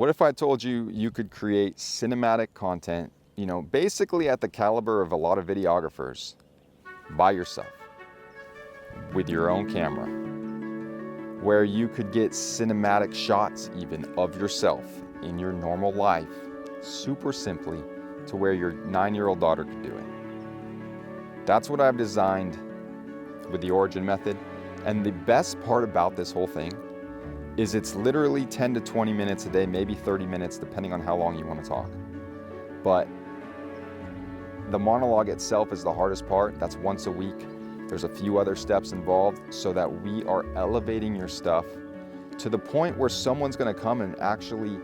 What if I told you you could create cinematic content, basically at the caliber of a lot of videographers by yourself with your own camera, where you could get cinematic shots even of yourself in your normal life, super simply, to where your 9-year-old daughter could do it. That's what I've designed with the Origin method. And the best part about this whole thing is it's literally 10 to 20 minutes a day, maybe 30 minutes, depending on how long you want to talk. But the monologue itself is the hardest part. That's once a week. There's a few other steps involved so that we are elevating your stuff to the point where someone's going to come and actually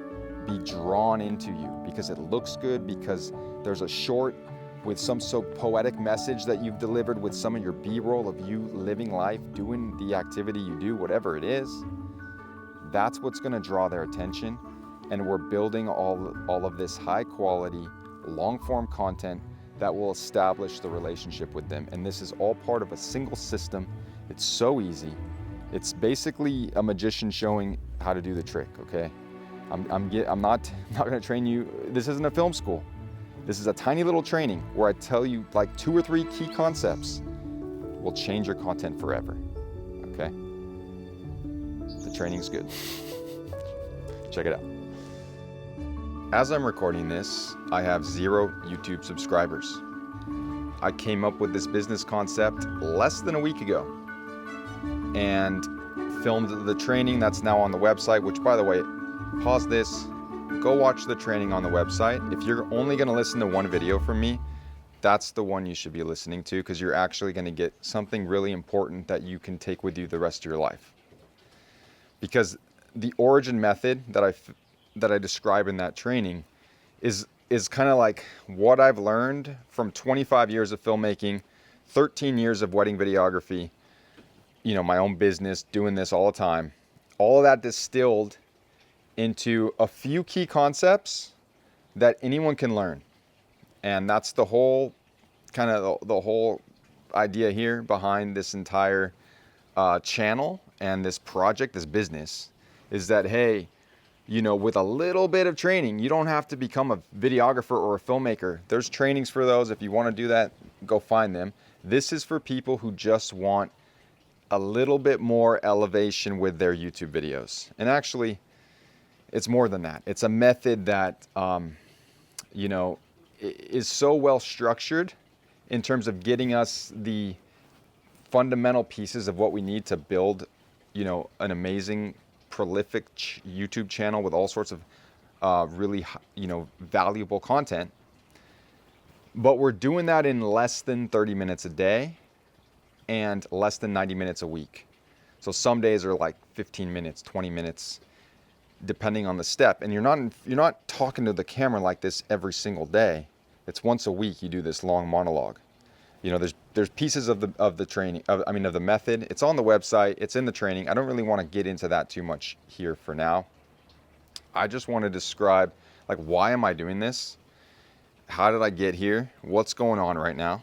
be drawn into you because it looks good, because there's a short with some so poetic message that you've delivered with some of your B-roll of you living life, doing the activity you do, whatever it is. That's what's going to draw their attention. And we're building all of this high quality, long form content that will establish the relationship with them. And this is all part of a single system. It's so easy. It's basically a magician showing how to do the trick, okay? I'm not going to train you. This isn't a film school. This is a tiny little training where I tell you like 2 or 3 key concepts will change your content forever, okay? The training's good. Check it out. As I'm recording this, I have 0 YouTube subscribers. I came up with this business concept less than a week ago and filmed the training that's now on the website, which, by the way, pause this, go watch the training on the website. If you're only going to listen to one video from me, that's the one you should be listening to, because you're actually going to get something really important that you can take with you the rest of your life. Because the Origin method that I describe in that training is kind of like what I've learned from 25 years of filmmaking, 13 years of wedding videography, my own business, doing this all the time. All of that distilled into a few key concepts that anyone can learn. And that's the whole the whole idea here behind this entire channel and this project, this business, is that, hey, with a little bit of training, you don't have to become a videographer or a filmmaker. There's trainings for those. If you want to do that, go find them. This is for people who just want a little bit more elevation with their YouTube videos. And actually, it's more than that. It's a method that, is so well structured in terms of getting us the fundamental pieces of what we need to build, an amazing, prolific YouTube channel with all sorts of really, valuable content. But we're doing that in less than 30 minutes a day and less than 90 minutes a week. So some days are like 15 minutes, 20 minutes, depending on the step. And you're not talking to the camera like this every single day. It's once a week you do this long monologue. There's pieces of the training, of the method. It's on the website. It's in the training. I don't really want to get into that too much here for now. I just want to describe, why am I doing this? How did I get here? What's going on right now?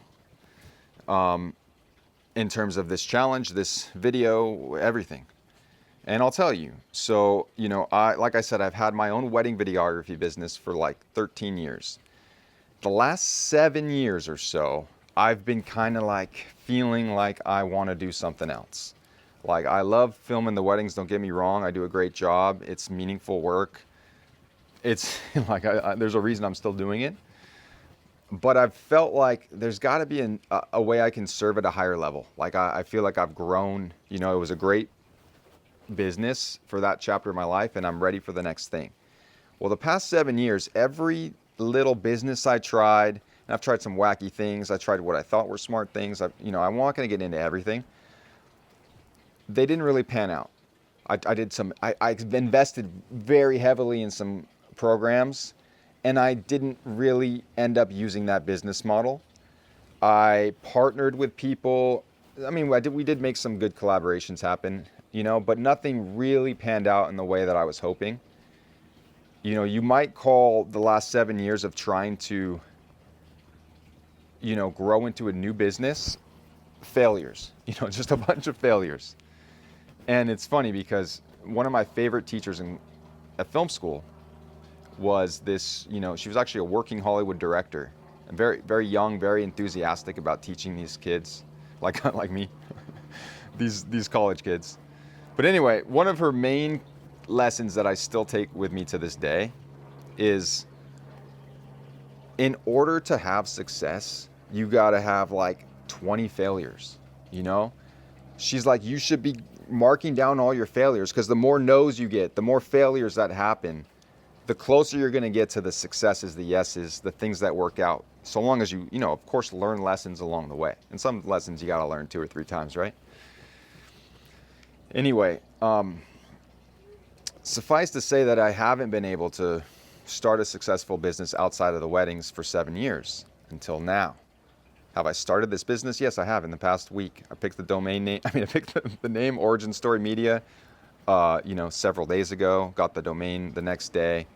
In terms of this challenge, this video, everything. And I'll tell you. So, like I said, I've had my own wedding videography business for 13 years. The last 7 years or so, I've been kind of feeling like I want to do something else. I love filming the weddings, don't get me wrong. I do a great job. It's meaningful work. It's there's a reason I'm still doing it. But I've felt like there's got to be a way I can serve at a higher level. I feel like I've grown. It was a great business for that chapter of my life, and I'm ready for the next thing. Well, the past 7 years, every little business I tried, and I've tried some wacky things. I tried what I thought were smart things. I'm not going to get into everything. They didn't really pan out. I invested very heavily in some programs, and I didn't really end up using that business model. I partnered with people. We did make some good collaborations happen, but nothing really panned out in the way that I was hoping. You might call the last 7 years of trying to grow into a new business failures, just a bunch of failures. And it's funny because one of my favorite teachers at film school was this, she was actually a working Hollywood director, and very, very young, very enthusiastic about teaching these kids, like me, these college kids. But anyway, one of her main lessons that I still take with me to this day is, in order to have success, you gotta have like 20 failures, She's like, you should be marking down all your failures, because the more no's you get, the more failures that happen, the closer you're gonna get to the successes, the yeses, the things that work out. So long as you, of course, learn lessons along the way. And some lessons you gotta learn 2 or 3 times, right? Anyway, suffice to say that I haven't been able to start a successful business outside of the weddings for 7 years until now. Have I started this business? Yes, I have. In the past week, I picked the domain name. I picked the name Origin Story Media, several days ago. Got the domain the next day.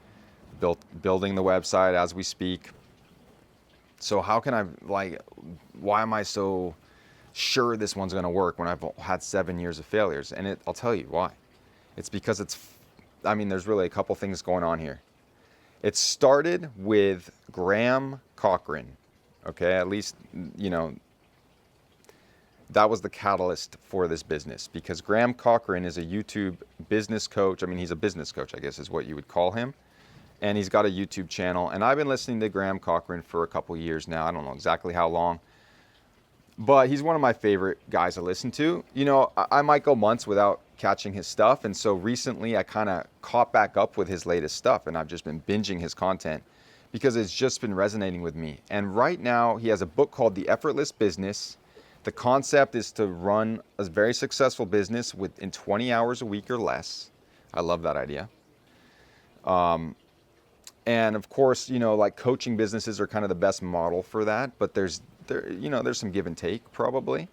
Building the website as we speak. So how can why am I so sure this one's going to work when I've had 7 years of failures? And I'll tell you why. It's because there's really a couple things going on here. It started with Graham Cochran. Okay, at least, that was the catalyst for this business, because Graham Cochran is a YouTube business coach. He's a business coach, I guess is what you would call him. And he's got a YouTube channel. And I've been listening to Graham Cochran for a couple years now. I don't know exactly how long. But he's one of my favorite guys to listen to. I might go months without catching his stuff. And so recently I kind of caught back up with his latest stuff. And I've just been binging his content, because it's just been resonating with me. And right now he has a book called The Effortless Business. The concept is to run a very successful business in 20 hours a week or less. I love that idea. And of course, coaching businesses are kind of the best model for that, but there's some give and take probably.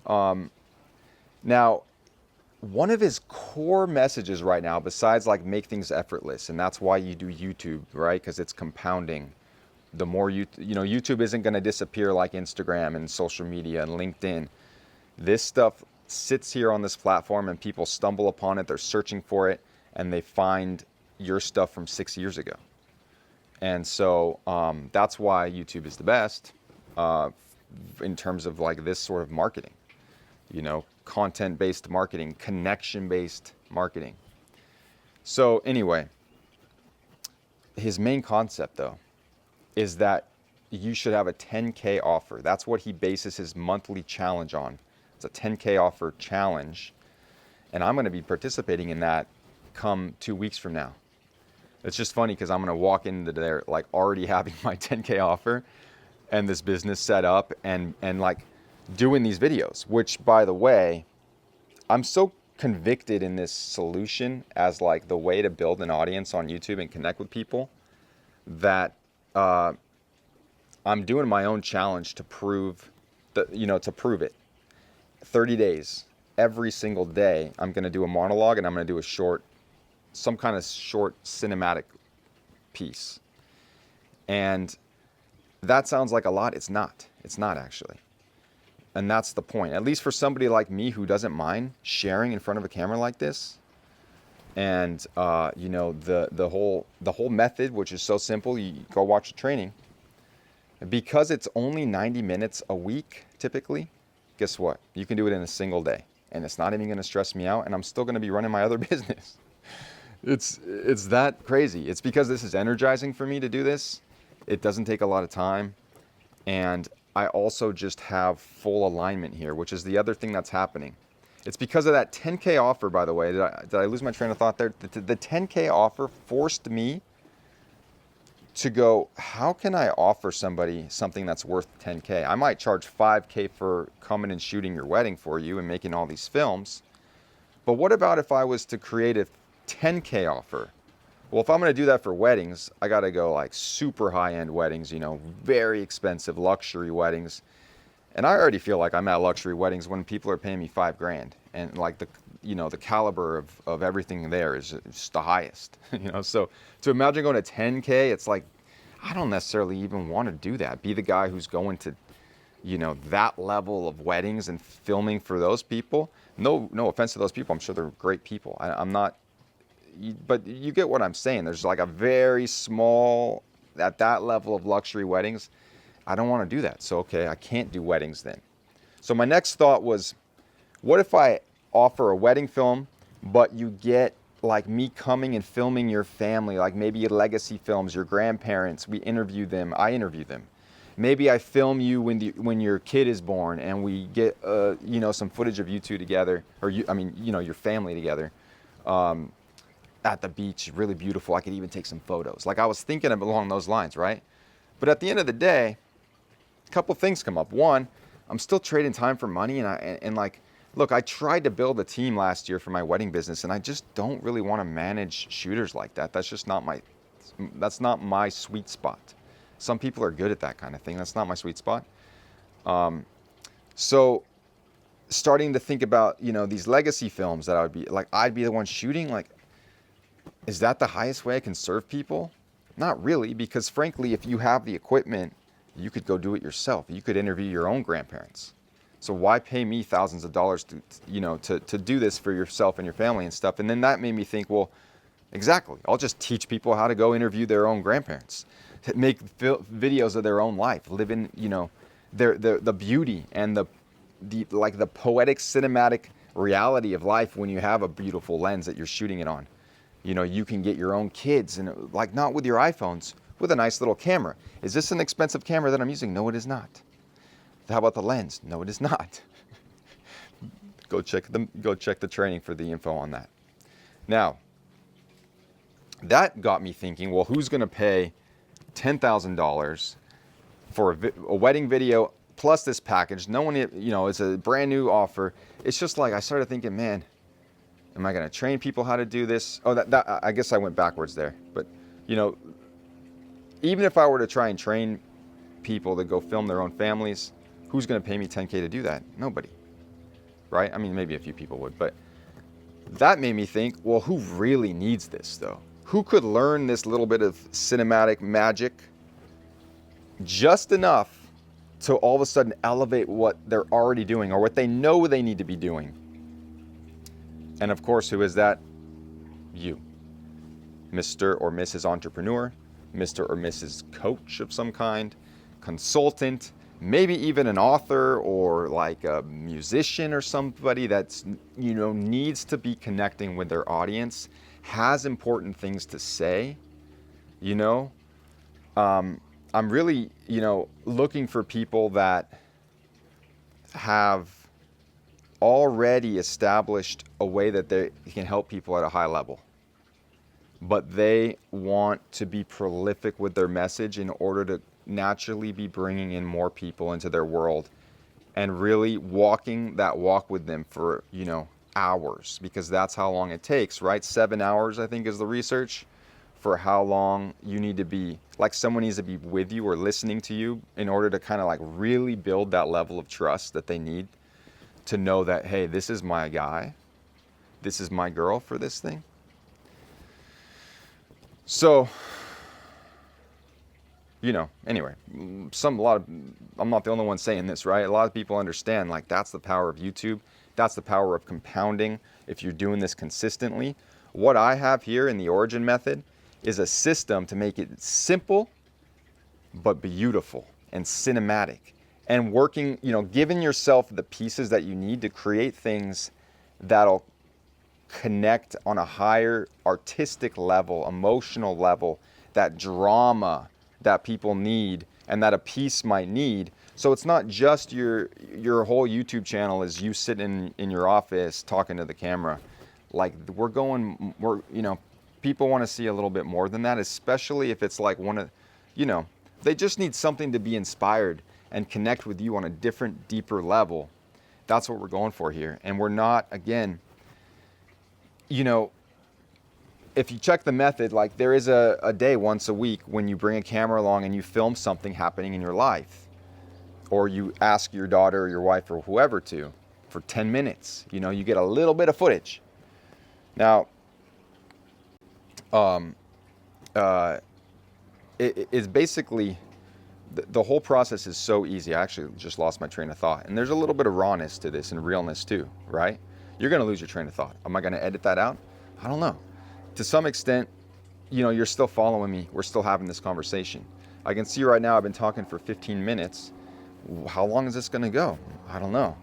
Now, one of his core messages right now, besides make things effortless, and that's why you do YouTube, right? Because it's compounding. The more YouTube isn't going to disappear like Instagram and social media and LinkedIn. This stuff sits here on this platform and people stumble upon it. They're searching for it and they find your stuff from 6 years ago. And so that's why YouTube is the best in terms of this sort of marketing. Content-based marketing, connection-based marketing. So anyway, his main concept though is that you should have a 10K offer. That's what he bases his monthly challenge on. It's a 10K offer challenge. And I'm going to be participating in that come 2 weeks from now. It's just funny because I'm going to walk into there already having my 10K offer and this business set up and doing these videos, which, by the way, I'm so convicted in this solution as the way to build an audience on YouTube and connect with people, that I'm doing my own challenge to prove it. 30 days, every single day, I'm going to do a monologue and I'm going to do some kind of short cinematic piece. And that sounds like a lot. It's not actually. And that's the point. At least for somebody like me who doesn't mind sharing in front of a camera like this. And the whole method, which is so simple, you go watch the training. Because it's only 90 minutes a week typically, guess what? You can do it in a single day. And it's not even going to stress me out, and I'm still going to be running my other business. It's that crazy. It's because this is energizing for me to do this. It doesn't take a lot of time. And I also just have full alignment here, which is the other thing that's happening. It's because of that 10K offer, by the way. Did I lose my train of thought there? The 10K offer forced me to go, how can I offer somebody something that's worth 10K? I might charge 5K for coming and shooting your wedding for you and making all these films. But what about if I was to create a 10K offer? Well, if I'm going to do that for weddings, I got to go super high-end weddings, very expensive luxury weddings. And I already feel like I'm at luxury weddings when people are paying me $5,000, and the caliber of everything there is just the highest. So to imagine going to 10K, it's I don't necessarily even want to do that. Be the guy who's going to, that level of weddings and filming for those people. No offense to those people. I'm sure they're great people. I'm not, but you get what I'm saying. There's like a very small, at that level of luxury weddings, I don't want to do that. So, okay, I can't do weddings then. So my next thought was, what if I offer a wedding film, but you get like me coming and filming your family, like maybe legacy films, your grandparents, we interview them, I interview them. Maybe I film you when your kid is born, and we get some footage of you two together, or your family together, at the beach, really beautiful. I could even take some photos. Like I was thinking of along those lines, right? But at the end of the day, a couple things come up. One, I'm still trading time for money, and like, look, I tried to build a team last year for my wedding business, and I just don't really want to manage shooters like that. That's not my sweet spot. Some people are good at that kind of thing. That's not my sweet spot. So starting to think about, these legacy films that I'd be the one shooting, like, is that the highest way I can serve people? Not really, because frankly, if you have the equipment, you could go do it yourself. You could interview your own grandparents. So why pay me thousands of dollars to do this for yourself and your family and stuff? And then that made me think, well, exactly. I'll just teach people how to go interview their own grandparents, make videos of their own life, live in, the beauty and the poetic cinematic reality of life when you have a beautiful lens that you're shooting it on. You can get your own kids, and like, not with your iPhones, with a nice little camera. Is this an expensive camera that I'm using? No, it is not. How about the lens? No, it is not. Go check the training for the info on that. Now, that got me thinking, well, who's going to pay $10,000 for a wedding video plus this package? No one, it's a brand new offer. It's just like, I started thinking, man, am I going to train people how to do this? Oh, that I guess I went backwards there. But, even if I were to try and train people to go film their own families, who's going to pay me $10K to do that? Nobody, right? I mean, maybe a few people would, but that made me think, well, who really needs this though? Who could learn this little bit of cinematic magic just enough to all of a sudden elevate what they're already doing or what they know they need to be doing? And of course, who is that? You, Mr. or Mrs. Entrepreneur, Mr. or Mrs. Coach of some kind, consultant, maybe even an author or like a musician or somebody that's, needs to be connecting with their audience, has important things to say. I'm really, looking for people that have already established a way that they can help people at a high level, but they want to be prolific with their message in order to naturally be bringing in more people into their world and really walking that walk with them for, hours, because that's how long it takes, right? 7 hours, I think, is the research for how long you need to be, like, someone needs to be with you or listening to you in order to kind of like really build that level of trust that they need to know that, hey, this is my guy, this is my girl for this thing. So, anyway, I'm not the only one saying this, right? A lot of people understand, like, that's the power of YouTube. That's the power of compounding if you're doing this consistently. What I have here in the Origin method is a system to make it simple, but beautiful and cinematic. And working, giving yourself the pieces that you need to create things that'll connect on a higher artistic level, emotional level, that drama that people need and that a piece might need. So it's not just your whole YouTube channel is you sitting in your office talking to the camera. Like, people want to see a little bit more than that, especially if it's like they just need something to be inspired and connect with you on a different, deeper level. That's what we're going for here. And we're not, again, if you check the method, like, there is a day once a week when you bring a camera along and you film something happening in your life, or you ask your daughter or your wife or whoever to, for 10 minutes, you get a little bit of footage. Now, it's basically, the whole process is so easy. I actually just lost my train of thought. And there's a little bit of rawness to this and realness too, right? You're going to lose your train of thought. Am I going to edit that out? I don't know. to some extent, you're still following me. We're still having this conversation. I can see right now I've been talking for 15 minutes. How long is this going to go? I don't know.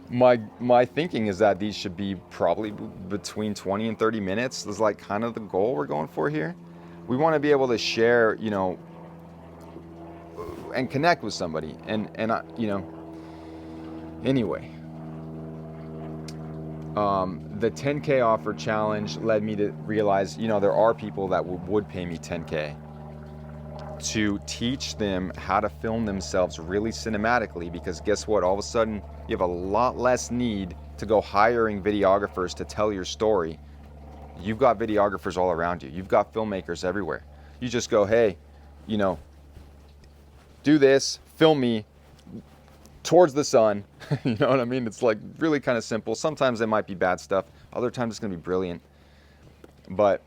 My thinking is that these should be probably between 20 and 30 minutes. This is like kind of the goal we're going for here. We want to be able to share, and connect with somebody. And anyway, the 10K offer challenge led me to realize, there are people that would pay me 10K to teach them how to film themselves really cinematically, because guess what? All of a sudden, you have a lot less need to go hiring videographers to tell your story. You've got videographers all around you. You've got filmmakers everywhere. You just go, hey, do this, film me towards the sun. You know what I mean? It's like really kind of simple. Sometimes it might be bad stuff. Other times it's going to be brilliant. But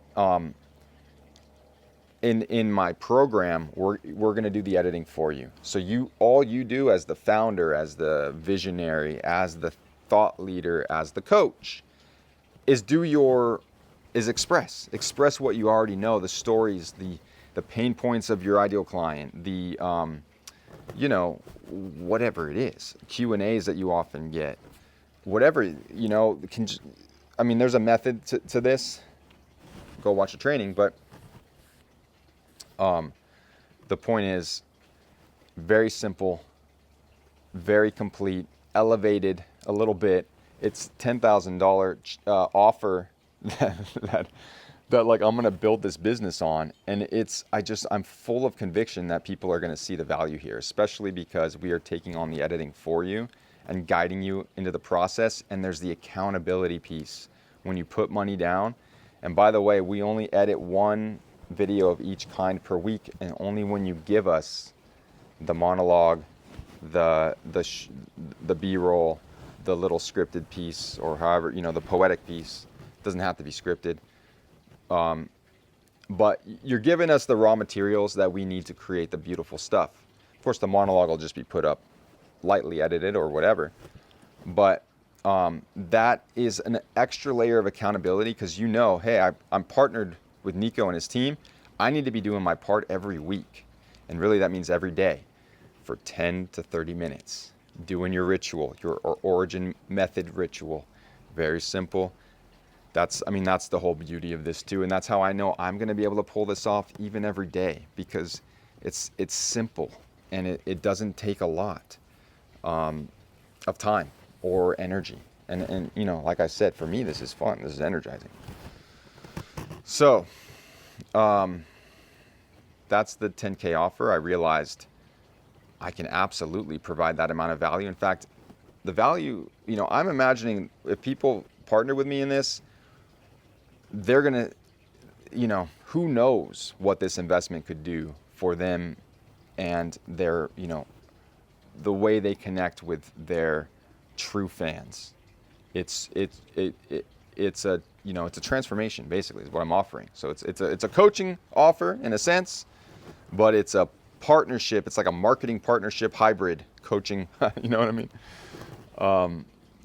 in my program, we're going to do the editing for you. So all you do as the founder, as the visionary, as the thought leader, as the coach, is express what you already know, the stories, the pain points of your ideal client, the whatever it is, Q&As that you often get, whatever, there's a method to this. Go watch a training, but the point is very simple, very complete, elevated a little bit. It's $10,000 offer that like I'm going to build this business on. And I'm full of conviction that people are going to see the value here, especially because we are taking on the editing for you and guiding you into the process. And there's the accountability piece when you put money down. And by the way, we only edit one video of each kind per week, and only when you give us the monologue, the B-roll, the little scripted piece, or however, the poetic piece. It doesn't have to be scripted. But you're giving us the raw materials that we need to create the beautiful stuff. Of course, the monologue will just be put up lightly edited or whatever. But that is an extra layer of accountability, because hey, I'm partnered with Nico and his team. I need to be doing my part every week. And really that means every day for 10 to 30 minutes. Doing your ritual, your origin method ritual. Very simple. That's the whole beauty of this too. And that's how I know I'm going to be able to pull this off even every day, because it's simple and it doesn't take a lot of time or energy. And like I said, for me, this is fun. This is energizing. So that's the 10K offer. I realized I can absolutely provide that amount of value. In fact, the value, I'm imagining if people partner with me in this, they're going to, who knows what this investment could do for them and their, the way they connect with their true fans. It's a transformation, basically, is what I'm offering. So it's a coaching offer in a sense, but it's a partnership. It's like a marketing partnership hybrid coaching. You know what I mean?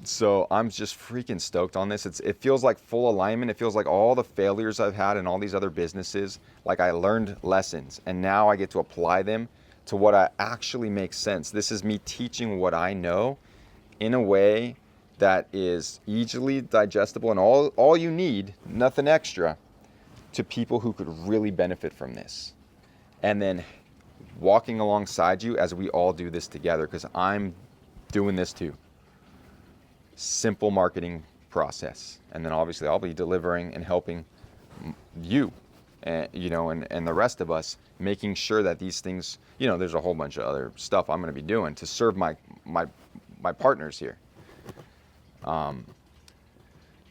So I'm just freaking stoked on this. It feels like full alignment. It feels like all the failures I've had in all these other businesses, like I learned lessons and now I get to apply them to what actually makes sense. This is me teaching what I know in a way that is easily digestible and all you need, nothing extra, to people who could really benefit from this. And then walking alongside you as we all do this together, because I'm doing this too. Simple marketing process. And then obviously I'll be delivering and helping you, and the rest of us, making sure that these things, there's a whole bunch of other stuff I'm going to be doing to serve my partners here.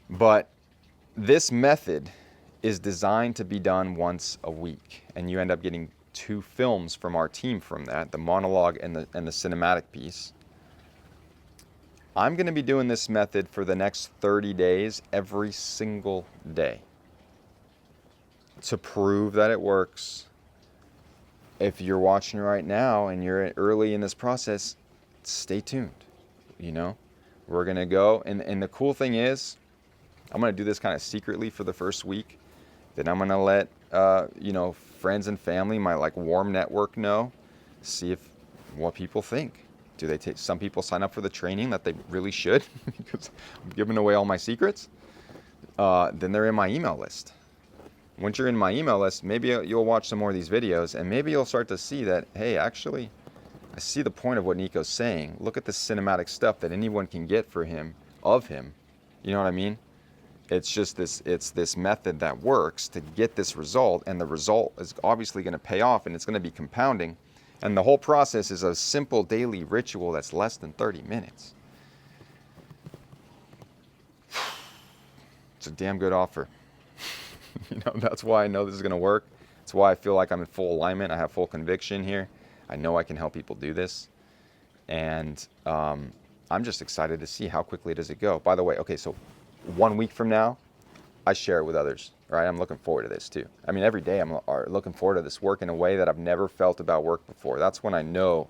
But this method is designed to be done once a week, and you end up getting 2 films from our team from that, the monologue and the cinematic piece. I'm going to be doing this method for the next 30 days, every single day, to prove that it works. If you're watching right now and you're early in this process, stay tuned. We're going to go. And the cool thing is, I'm going to do this kind of secretly for the first week. Then I'm going to let, friends and family, my like warm network know, see if what people think. Do they take, some people sign up for the training that they really should because I'm giving away all my secrets. Then they're in my email list. Once you're in my email list, maybe you'll watch some more of these videos and maybe you'll start to see that, hey, actually, I see the point of what Nico's saying. Look at the cinematic stuff that anyone can get for him, of him. You know what I mean? It's just this method that works to get this result, and the result is obviously going to pay off and it's going to be compounding. And the whole process is a simple daily ritual that's less than 30 minutes. It's a damn good offer. That's why I know this is going to work. That's why I feel like I'm in full alignment. I have full conviction here. I know I can help people do this. And I'm just excited to see how quickly does it go. By the way, okay, so 1 week from now, I share it with others, right? I'm looking forward to this too. I mean, every day I'm looking forward to this work in a way that I've never felt about work before. That's when I know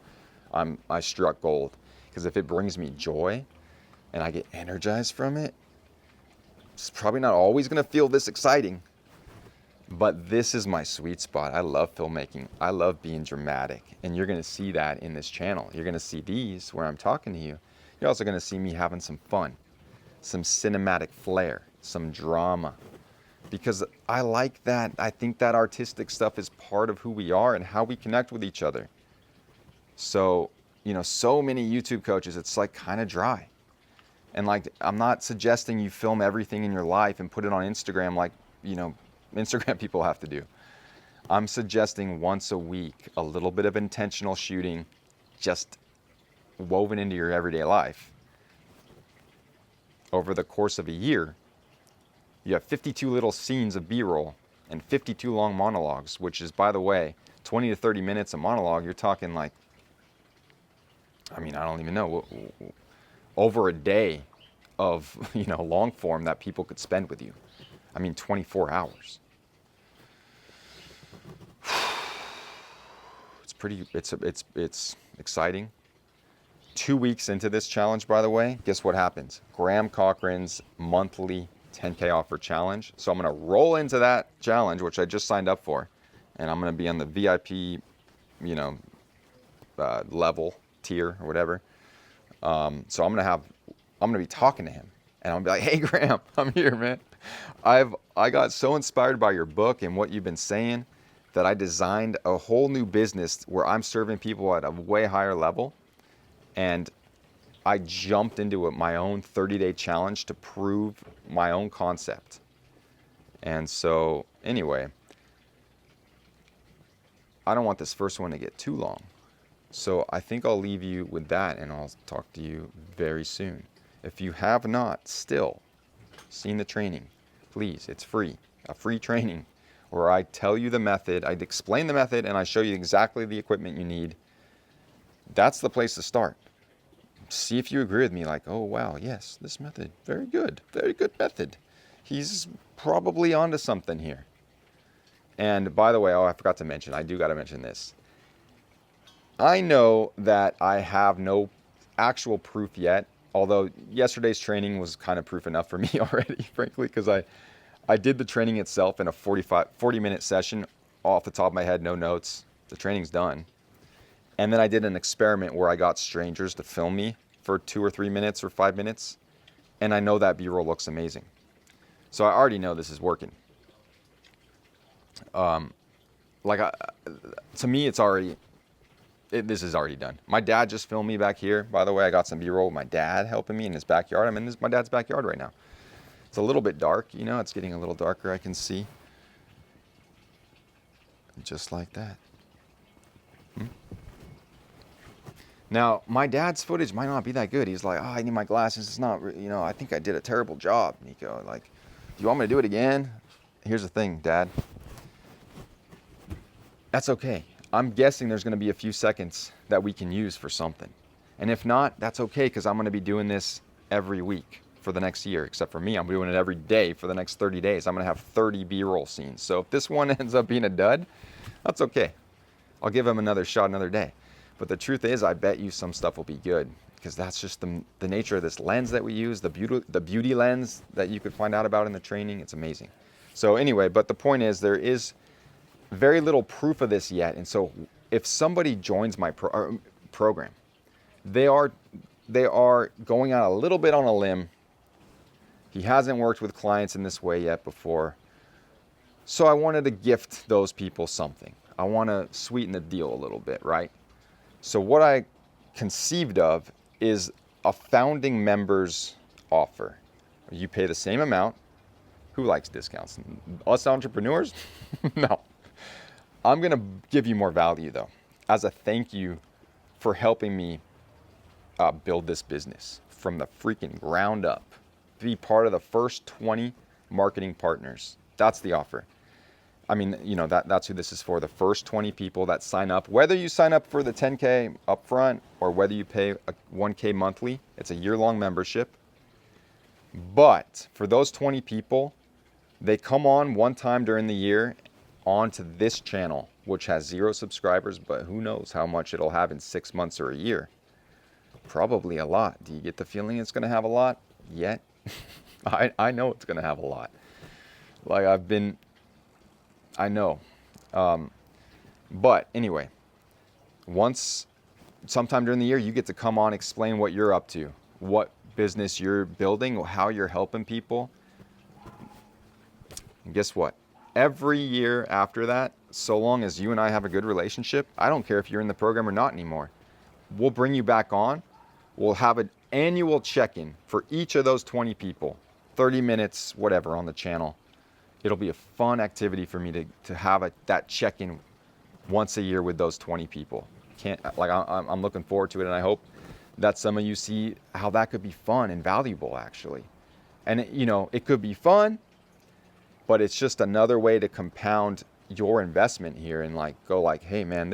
I struck gold. Because if it brings me joy and I get energized from it, it's probably not always going to feel this exciting. But this is my sweet spot. I love filmmaking. I love being dramatic. And you're going to see that in this channel. You're going to see these where I'm talking to you. You're also going to see me having some fun, some cinematic flair, some drama. Because I like that. I think that artistic stuff is part of who we are and how we connect with each other. So, so many YouTube coaches, it's like kind of dry. And like, I'm not suggesting you film everything in your life and put it on Instagram like, Instagram people have to do. I'm suggesting once a week, a little bit of intentional shooting just woven into your everyday life. Over the course of a year, you have 52 little scenes of B-roll and 52 long monologues, which is, by the way, 20 to 30 minutes a monologue. You're talking like, I don't even know, over a day of, long form that people could spend with you. 24 hours. It's exciting. 2 weeks into this challenge, by the way, guess what happens? Graham Cochran's monthly 10K offer challenge. So I'm going to roll into that challenge, which I just signed up for, and I'm going to be on the VIP, level tier or whatever. So I'm going to be talking to him, and I'm going to be like, hey, Graham, I'm here, man. I got so inspired by your book and what you've been saying that I designed a whole new business where I'm serving people at a way higher level. And I jumped into my own 30-day challenge to prove my own concept. And so anyway, I don't want this first one to get too long. So I think I'll leave you with that, and I'll talk to you very soon. If you have not still seen the training, please, it's free, a free training where I tell you the method, I explain the method, and I show you exactly the equipment you need. That's the place to start. See if you agree with me, like, oh, wow, yes, this method, very good method. He's probably onto something here. And by the way, I forgot to mention, I do got to mention this. I know that I have no actual proof yet, although yesterday's training was kind of proof enough for me already, frankly, because I did the training itself in a 40-minute session off the top of my head, no notes. The training's done. And then I did an experiment where I got strangers to film me for 2 or 3 minutes or 5 minutes. And I know that B-roll looks amazing. So I already know this is working. To me, this is already done. My dad just filmed me back here. By the way, I got some B-roll with my dad helping me in his backyard. I'm in my dad's backyard right now. It's a little bit dark, it's getting a little darker, I can see. Just like that. Now, my dad's footage might not be that good. He's like, I need my glasses. It's not, I think I did a terrible job, Nico. Like, do you want me to do it again? Here's the thing, Dad. That's okay. I'm guessing there's going to be a few seconds that we can use for something. And if not, that's okay, because I'm going to be doing this every week for the next year. Except for me, I'm doing it every day for the next 30 days. I'm going to have 30 B-roll scenes. So if this one ends up being a dud, that's okay. I'll give him another shot another day. But the truth is, I bet you some stuff will be good. because that's just the nature of this lens that we use, the beauty lens that you could find out about in the training. It's amazing. So anyway, but the point is there is very little proof of this yet. And so if somebody joins my program, they are going out a little bit on a limb. He hasn't worked with clients in this way yet before. So I wanted to gift those people something. I want to sweeten the deal a little bit, right? So what I conceived of is a founding members offer. You pay the same amount. Who likes discounts? Us entrepreneurs? No. I'm going to give you more value though, as a thank you for helping me build this business from the freaking ground up. Be part of the first 20 marketing partners. That's the offer. I mean, you know, that's who this is for. The first 20 people that sign up, whether you sign up for the 10K upfront or whether you pay a 1K monthly, it's a year-long membership. But for those 20 people, they come on one time during the year onto this channel, which has 0 subscribers, but who knows how much it'll have in 6 months or a year. Probably a lot. Do you get the feeling it's going to have a lot yet? I know it's going to have a lot. Like I know. But anyway, sometime during the year, you get to come on, explain what you're up to, what business you're building, how you're helping people. And guess what? Every year after that, so long as you and I have a good relationship, I don't care if you're in the program or not anymore. We'll bring you back on. We'll have an annual check-in for each of those 20 people, 30 minutes, whatever, on the channel. It'll be a fun activity for me to have that check-in once a year with those 20 people. I'm looking forward to it, and I hope that some of you see how that could be fun and valuable, actually. And it could be fun, but it's just another way to compound your investment here and go hey man,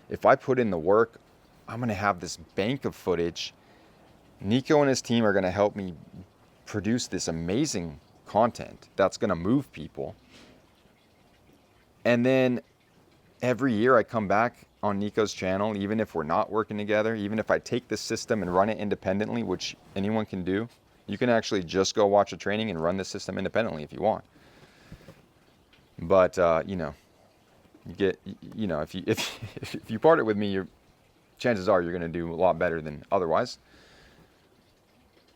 if I put in the work, I'm gonna have this bank of footage. Nico and his team are gonna help me produce this amazing content that's gonna move people. And then every year I come back on Nico's channel, even if we're not working together, even if I take this system and run it independently, which anyone can do. You can actually just go watch a training and run the system independently if you want. But if you partner with me, chances are you're going to do a lot better than otherwise.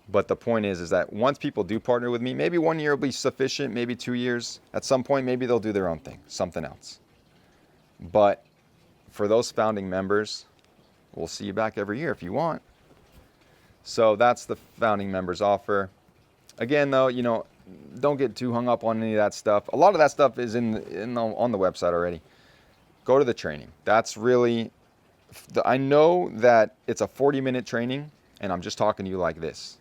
But the point is that once people do partner with me, maybe 1 year will be sufficient, maybe 2 years. At some point, maybe they'll do their own thing, something else. But for those founding members, we'll see you back every year if you want. So that's the founding members offer. Again, though, don't get too hung up on any of that stuff. A lot of that stuff is on the website already. Go to the training. That's really, I know that it's a 40-minute training, and I'm just talking to you like this.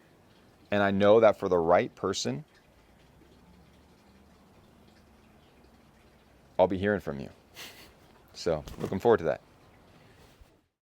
And I know that for the right person, I'll be hearing from you. So looking forward to that.